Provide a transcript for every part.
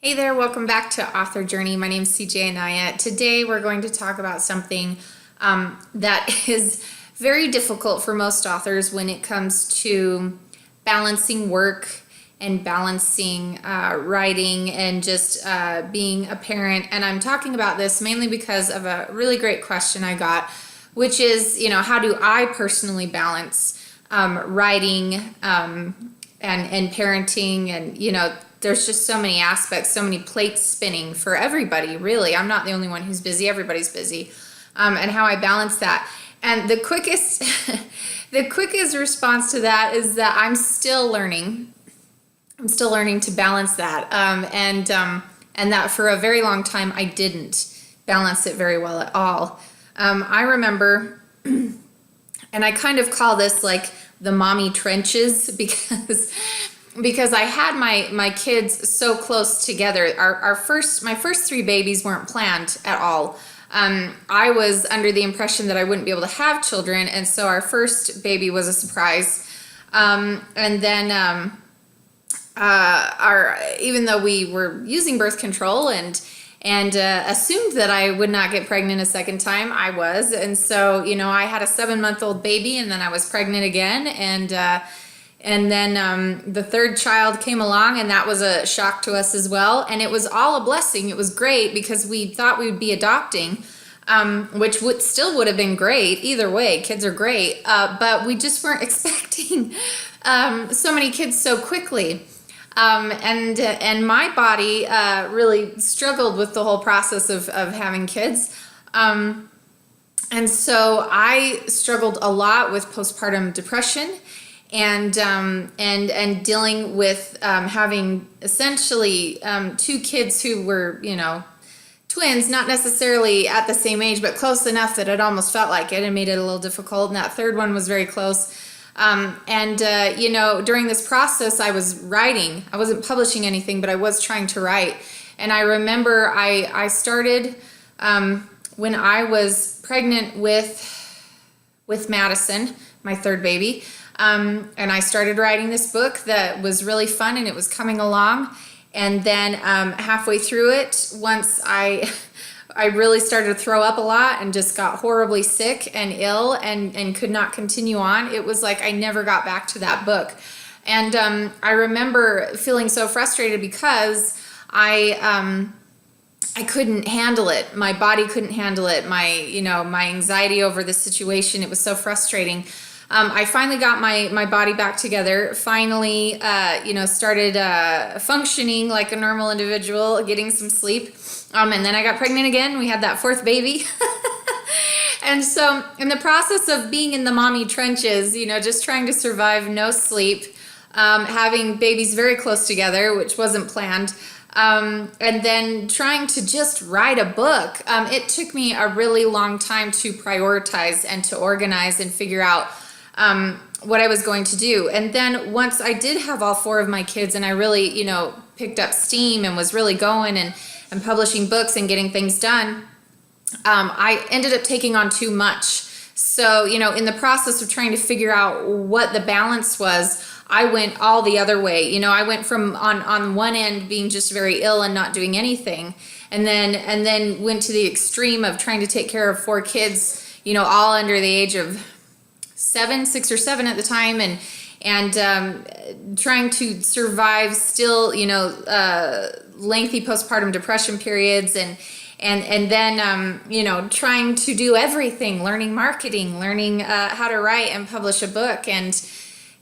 Hey there, welcome back to Author Journey. My name is CJ Anaya. Today we're going to talk about something that is very difficult for most authors when it comes to balancing work and balancing writing and just being a parent. And I'm talking about this mainly because of a really great question I got, which is, how do I personally balance writing and parenting and, there's just so many aspects, so many plates spinning for everybody, really. I'm not the only one who's busy. Everybody's busy. And how I balance that. And the quickest, the quickest response to that is that I'm still learning. I'm still learning to balance that. And that for a very long time, I didn't balance it very well at all. I remember, and I kind of call this like the mommy trenches because I had my kids so close together. My first three babies weren't planned at all. I was under the impression that I wouldn't be able to have children, and so our first baby was a surprise. And then even though we were using birth control and assumed that I would not get pregnant a second time, I was. And so, I had a 7-month-old baby, and then I was pregnant again, and then the third child came along, and that was a shock to us as well. And it was all a blessing. It was great because we thought we would be adopting, which still would have been great. Either way, kids are great. But we just weren't expecting so many kids so quickly. And my body really struggled with the whole process of having kids. And so I struggled a lot with postpartum depression. And dealing with having essentially two kids who were, twins, not necessarily at the same age, but close enough that it almost felt like it and made it a little difficult. And that third one was very close. During this process, I was writing. I wasn't publishing anything, but I was trying to write. And I remember I started when I was pregnant with Madison, my third baby. And I started writing this book that was really fun, and it was coming along. And then halfway through it, once I really started to throw up a lot and just got horribly sick and ill and could not continue on, it was like I never got back to that book. And I remember feeling so frustrated because I couldn't handle it. My body couldn't handle it. My anxiety over the situation, it was so frustrating. I finally got my body back together, finally, started functioning like a normal individual, getting some sleep. And then I got pregnant again. We had that fourth baby. And so in the process of being in the mommy trenches, just trying to survive, no sleep, having babies very close together, which wasn't planned, and then trying to just write a book. It took me a really long time to prioritize and to organize and figure out what I was going to do. And then once I did have all four of my kids and I really, picked up steam and was really going and publishing books and getting things done, I ended up taking on too much. So, in the process of trying to figure out what the balance was, I went all the other way. I went from on one end being just very ill and not doing anything, and then went to the extreme of trying to take care of four kids, all under the age of 6 or 7 at the time, and trying to survive still, lengthy postpartum depression periods, and then trying to do everything, learning marketing, learning how to write and publish a book, and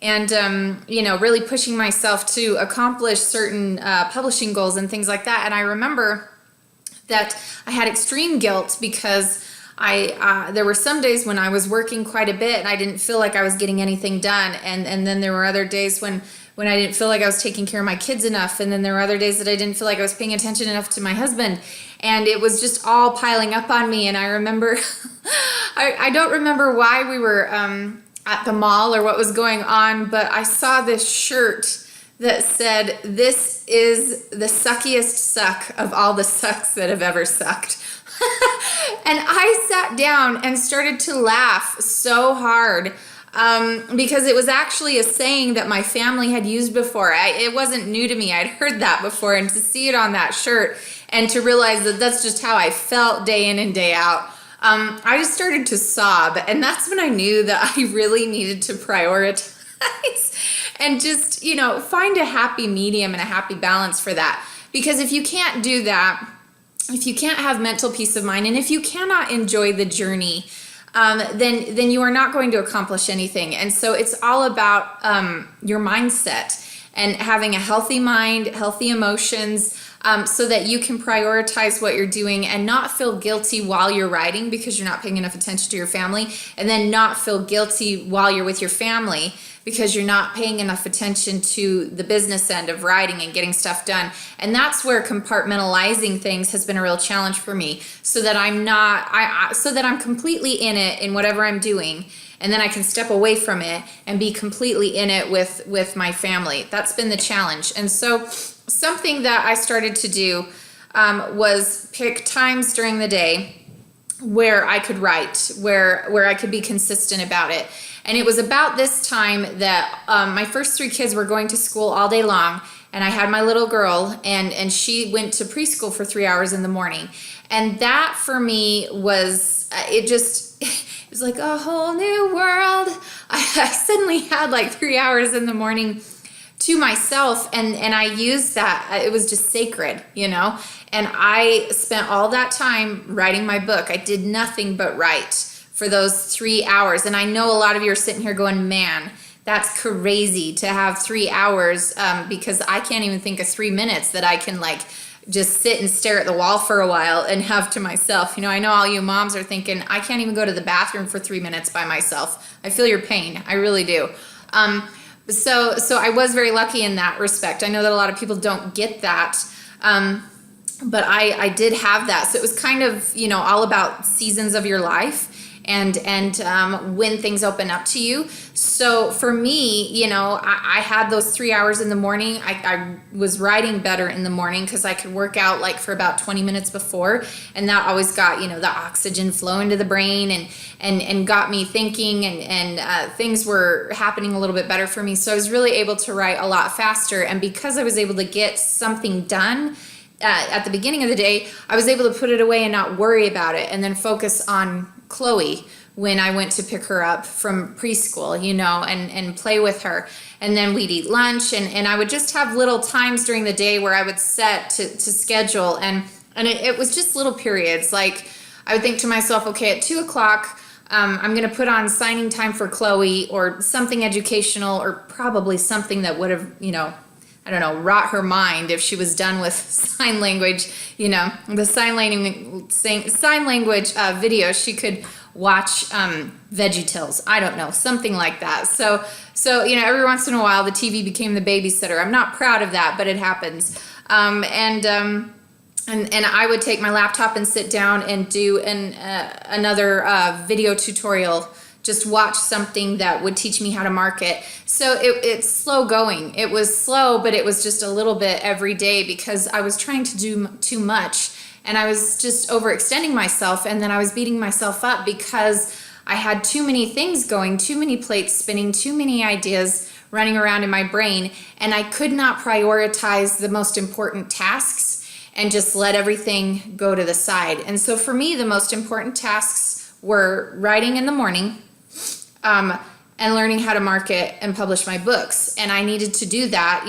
really pushing myself to accomplish certain publishing goals and things like that. And I remember that I had extreme guilt because there were some days when I was working quite a bit and I didn't feel like I was getting anything done. And then there were other days when I didn't feel like I was taking care of my kids enough. And then there were other days that I didn't feel like I was paying attention enough to my husband. And it was just all piling up on me. And I remember, I don't remember why we were at the mall or what was going on, but I saw this shirt that said, "This is the suckiest suck of all the sucks that have ever sucked." And I sat down and started to laugh so hard because it was actually a saying that my family had used before. It wasn't new to me. I'd heard that before, and to see it on that shirt and to realize that that's just how I felt day in and day out, I just started to sob. And that's when I knew that I really needed to prioritize and just, find a happy medium and a happy balance for that. Because if you can't do that, if you can't have mental peace of mind, and if you cannot enjoy the journey, then you are not going to accomplish anything. And so it's all about your mindset and having a healthy mind, healthy emotions, so that you can prioritize what you're doing and not feel guilty while you're writing because you're not paying enough attention to your family, and then not feel guilty while you're with your family because you're not paying enough attention to the business end of writing and getting stuff done. And that's where compartmentalizing things has been a real challenge for me, so that I'm completely in it in whatever I'm doing, and then I can step away from it and be completely in it with my family. That's been the challenge. And so something that I started to do was pick times during the day where I could write, where I could be consistent about it. And it was about this time that my first 3 kids were going to school all day long, and I had my little girl, and she went to preschool for 3 hours in the morning. And that for me was, it was like a whole new world. I suddenly had like 3 hours in the morning to myself, and I used that. It was just sacred, and I spent all that time writing my book. I did nothing but write for those 3 hours. And I know a lot of you are sitting here going, man, that's crazy to have 3 hours, because I can't even think of 3 minutes that I can just sit and stare at the wall for a while and have to myself. I know all you moms are thinking, I can't even go to the bathroom for 3 minutes by myself. I feel your pain. I really do. So I was very lucky in that respect. I know that a lot of people don't get that. But I did have that. So it was kind of, all about seasons of your life and when things open up to you. So for me, I had those 3 hours in the morning. I was writing better in the morning because I could work out for about 20 minutes before. And that always got, the oxygen flowing to the brain and got me thinking, and things were happening a little bit better for me. So I was really able to write a lot faster. And because I was able to get something done at the beginning of the day, I was able to put it away and not worry about it, and then focus on Chloe when I went to pick her up from preschool, and play with her. And then we'd eat lunch, and I would just have little times during the day where I would set to schedule. And it was just little periods. Like I would think to myself, okay, at 2 o'clock, I'm going to put on signing time for Chloe, or something educational, or probably something that would have, rot her mind if she was done with sign language, the sign language video. She could watch VeggieTales. I don't know, something like that. So every once in a while the TV became the babysitter. I'm not proud of that, but it happens. And I would take my laptop and sit down and do another video tutorial. Just watch something that would teach me how to market. So it's slow going. It was slow, but it was just a little bit every day because I was trying to do too much, and I was just overextending myself, and then I was beating myself up because I had too many things going, too many plates spinning, too many ideas running around in my brain, and I could not prioritize the most important tasks and just let everything go to the side. And so for me, the most important tasks were writing in the morning, and learning how to market and publish my books. And I needed to do that,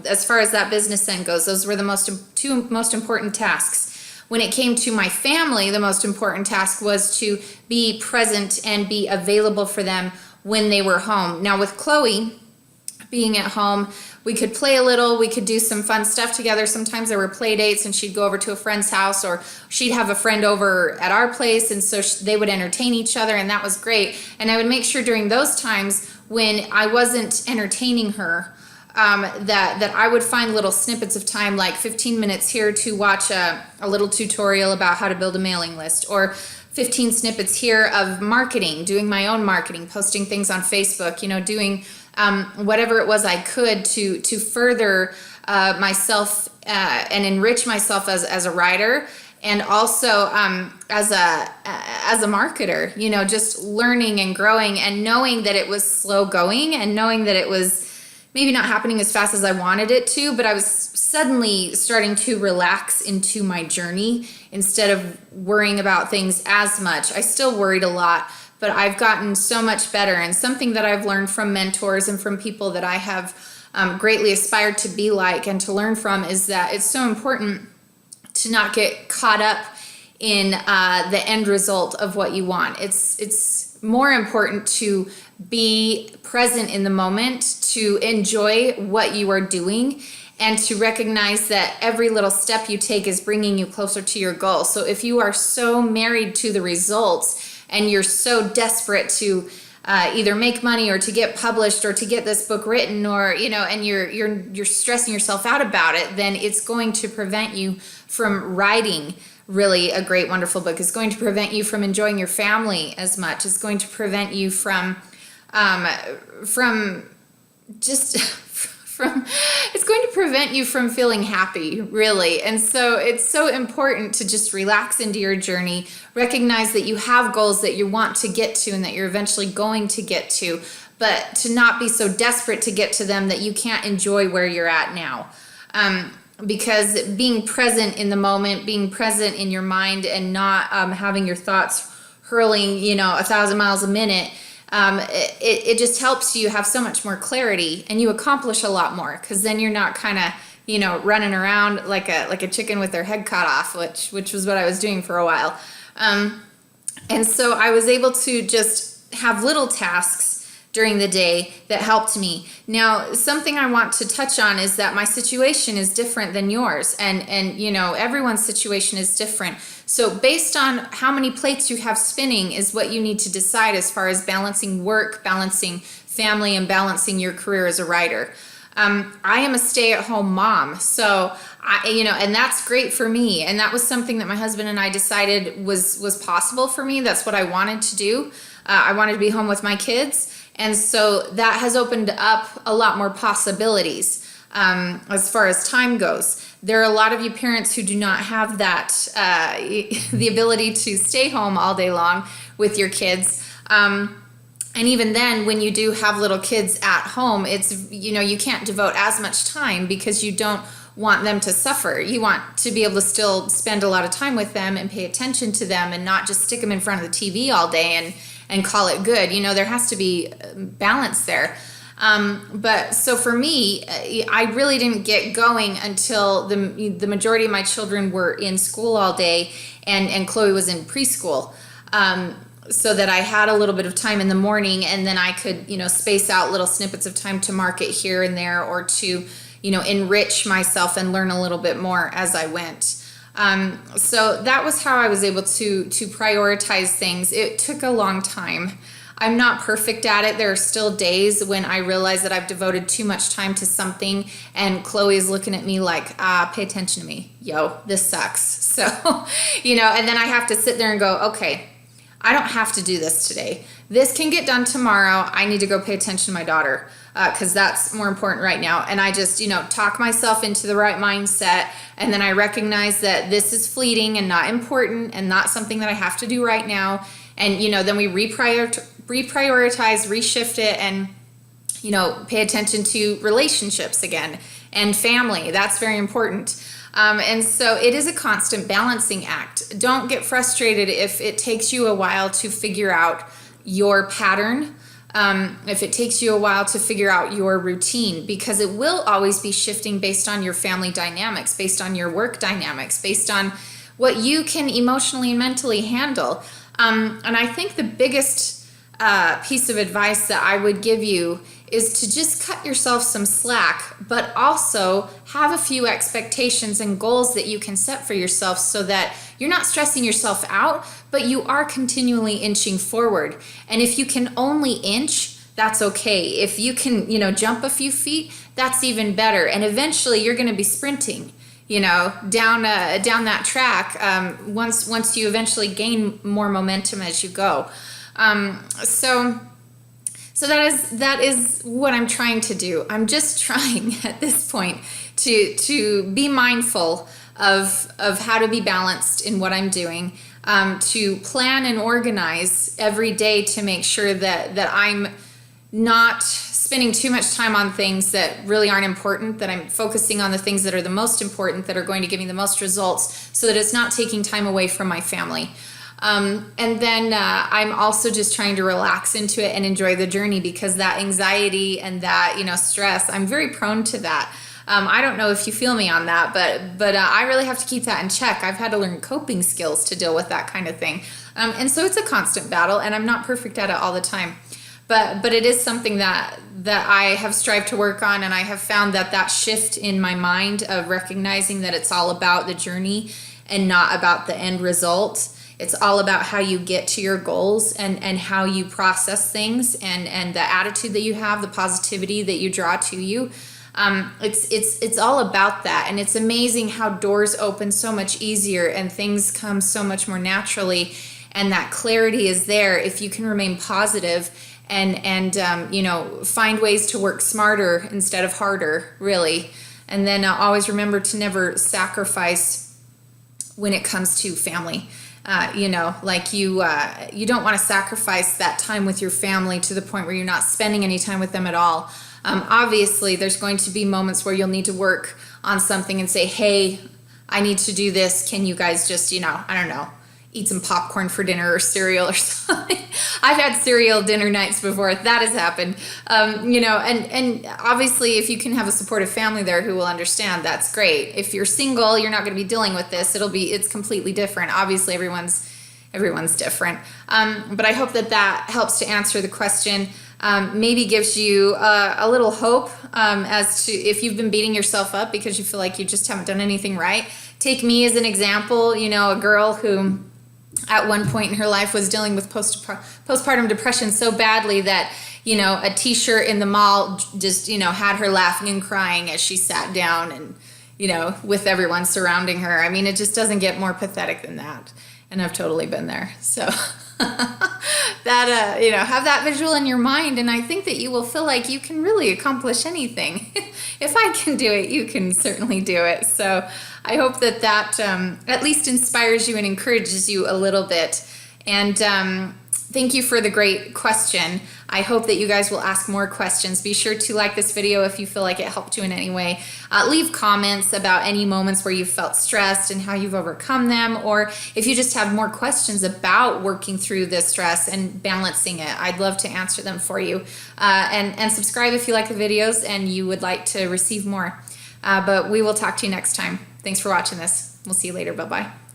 as far as that business end goes. Those were the two most important tasks. When it came to my family, the most important task was to be present and be available for them when they were home. Now with Chloe being at home, we could play a little, we could do some fun stuff together. Sometimes there were play dates, and she'd go over to a friend's house, or she'd have a friend over at our place, and so they would entertain each other, and that was great. And I would make sure during those times when I wasn't entertaining her, that I would find little snippets of time, like 15 minutes here to watch a little tutorial about how to build a mailing list, or 15 snippets here of marketing, doing my own marketing, posting things on Facebook, doing whatever it was I could to further myself and enrich myself as a writer, and also as a marketer, just learning and growing and knowing that it was slow going and knowing that it was maybe not happening as fast as I wanted it to, but I was suddenly starting to relax into my journey instead of worrying about things as much. I still worried a lot, but I've gotten so much better. And something that I've learned from mentors and from people that I have greatly aspired to be like and to learn from is that it's so important to not get caught up in the end result of what you want. It's more important to be present in the moment, to enjoy what you are doing, and to recognize that every little step you take is bringing you closer to your goal. So if you are so married to the results and you're so desperate to either make money or to get published or to get this book written, or and you're stressing yourself out about it, then it's going to prevent you from writing really a great, wonderful book. It's going to prevent you from enjoying your family as much. It's going to prevent you it's going to prevent you from feeling happy, really. And so it's so important to just relax into your journey, recognize that you have goals that you want to get to and that you're eventually going to get to, but to not be so desperate to get to them that you can't enjoy where you're at now. Because being present in the moment, being present in your mind, and not having your thoughts hurling, 1,000 miles a minute, it just helps you have so much more clarity, and you accomplish a lot more, because then you're not kind of running around like a chicken with their head cut off, which was what I was doing for a while. And so I was able to just have little tasks during the day that helped me. Now, something I want to touch on is that my situation is different than yours, and everyone's situation is different. So based on how many plates you have spinning is what you need to decide as far as balancing work, balancing family, and balancing your career as a writer. I am a stay-at-home mom, so and that's great for me. And that was something that my husband and I decided was possible for me. That's what I wanted to do. I wanted to be home with my kids. And so that has opened up a lot more possibilities as far as time goes. There are a lot of you parents who do not have that, the ability to stay home all day long with your kids. And even then, when you do have little kids at home, it's, you can't devote as much time because you don't want them to suffer. You want to be able to still spend a lot of time with them and pay attention to them and not just stick them in front of the TV all day and call it good. There has to be balance there. But so for me, I really didn't get going until the majority of my children were in school all day, and Chloe was in preschool. So that I had a little bit of time in the morning, and then I could, space out little snippets of time to market here and there, or to, enrich myself and learn a little bit more as I went. So that was how I was able to prioritize things. It took a long time. I'm not perfect at it. There are still days when I realize that I've devoted too much time to something, and Chloe is looking at me like, pay attention to me. Yo, this sucks. So, and then I have to sit there and go, okay, I don't have to do this today. This can get done tomorrow. I need to go pay attention to my daughter, because that's more important right now. And I just, talk myself into the right mindset. And then I recognize that this is fleeting and not important and not something that I have to do right now. And, then we reprioritize, reshift it, and, pay attention to relationships again and family. That's very important. And so it is a constant balancing act. Don't get frustrated if it takes you a while to figure out your pattern. If it takes you a while to figure out your routine, because it will always be shifting based on your family dynamics, based on your work dynamics, based on what you can emotionally and mentally handle. And I think the biggest piece of advice that I would give you is to just cut yourself some slack, but also have a few expectations and goals that you can set for yourself, so that you're not stressing yourself out, but you are continually inching forward. And if you can only inch, that's okay. If you can, jump a few feet, that's even better. And eventually you're going to be sprinting, down that track, once you eventually gain more momentum as you go. So that is what I'm trying to do. I'm just trying at this point to be mindful of how to be balanced in what I'm doing, to plan and organize every day to make sure that I'm not spending too much time on things that really aren't important, that I'm focusing on the things that are the most important, that are going to give me the most results, so that it's not taking time away from my family. And then I'm also just trying to relax into it and enjoy the journey, because that anxiety and that, stress, I'm very prone to that. I don't know if you feel me on that, but I really have to keep that in check. I've had to learn coping skills to deal with that kind of thing. And so it's a constant battle, and I'm not perfect at it all the time. But it is something that I have strived to work on, and I have found that shift in my mind of recognizing that it's all about the journey and not about the end result. It's all about how you get to your goals and how you process things, and the attitude that you have, the positivity that you draw to you. It's all about that, and it's amazing how doors open so much easier and things come so much more naturally, and that clarity is there if you can remain positive and find ways to work smarter instead of harder, really. And then always remember to never sacrifice when it comes to family. You don't want to sacrifice that time with your family to the point where you're not spending any time with them at all. Obviously, there's going to be moments where you'll need to work on something and say, hey, I need to do this. Can you guys just, I don't know, eat some popcorn for dinner or cereal or something? I've had cereal dinner nights before. That has happened. And obviously, if you can have a supportive family there who will understand, that's great. If you're single, you're not going to be dealing with this. It's completely different. Obviously, everyone's different. But I hope that helps to answer the question. Maybe gives you a little hope as to if you've been beating yourself up because you feel like you just haven't done anything right. Take me as an example, a girl who at one point in her life was dealing with postpartum depression so badly that, a t-shirt in the mall just, had her laughing and crying as she sat down and, with everyone surrounding her. I mean, it just doesn't get more pathetic than that. And I've totally been there. So have that visual in your mind, and I think that you will feel like you can really accomplish anything. If I can do it, you can certainly do it. So I hope that at least inspires you and encourages you a little bit. And thank you for the great question. I hope that you guys will ask more questions. Be sure to like this video if you feel like it helped you in any way. Leave comments about any moments where you felt stressed and how you've overcome them, or if you just have more questions about working through this stress and balancing it. I'd love to answer them for you. And subscribe if you like the videos and you would like to receive more. But we will talk to you next time. Thanks for watching this. We'll see you later. Bye-bye.